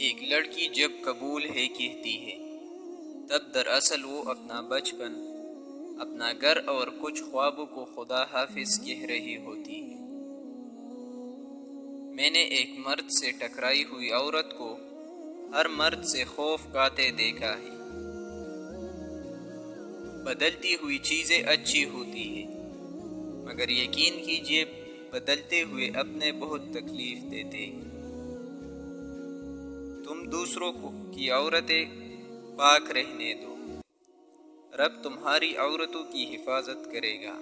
ایک لڑکی جب قبول ہے کہتی ہے، تب دراصل وہ اپنا بچپن، اپنا گھر اور کچھ خوابوں کو خدا حافظ کہہ رہی ہوتی ہے۔ میں نے ایک مرد سے ٹکرائی ہوئی عورت کو ہر مرد سے خوف کھاتے دیکھا ہے۔ بدلتی ہوئی چیزیں اچھی ہوتی ہیں، مگر یقین کیجئے بدلتے ہوئے اپنے بہت تکلیف دیتے ہیں۔ تم دوسروں کی عورتیں پاک رہنے دو، رب تمہاری عورتوں کی حفاظت کرے گا۔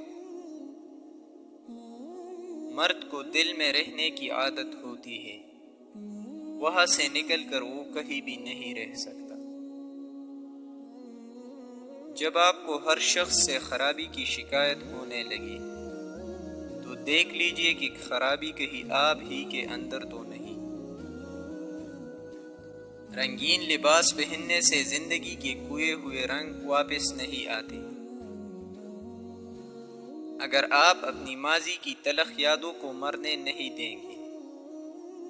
مرد کو دل میں رہنے کی عادت ہوتی ہے، وہاں سے نکل کر وہ کہیں بھی نہیں رہ سکتا۔ جب آپ کو ہر شخص سے خرابی کی شکایت ہونے لگے تو دیکھ لیجئے کہ خرابی کہیں آپ ہی کے اندر تو نہیں۔ رنگین لباس پہننے سے زندگی کے کھوئے ہوئے رنگ واپس نہیں آتے۔ اگر آپ اپنی ماضی کی تلخ یادوں کو مرنے نہیں دیں گے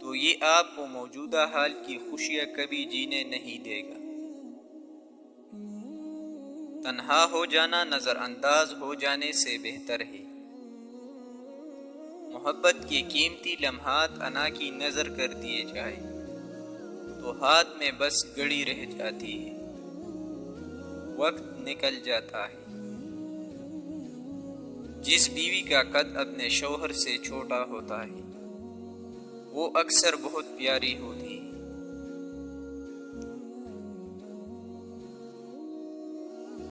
تو یہ آپ کو موجودہ حال کی خوشیاں کبھی جینے نہیں دے گا۔ تنہا ہو جانا نظر انداز ہو جانے سے بہتر ہے۔ محبت کے قیمتی لمحات انا کی نظر کر دیے جائے تو ہاتھ میں بس گھڑی رہ جاتی ہے، وقت نکل جاتا ہے۔ جس بیوی کا قد اپنے شوہر سے چھوٹا ہوتا ہے وہ اکثر بہت پیاری ہوتی ہے۔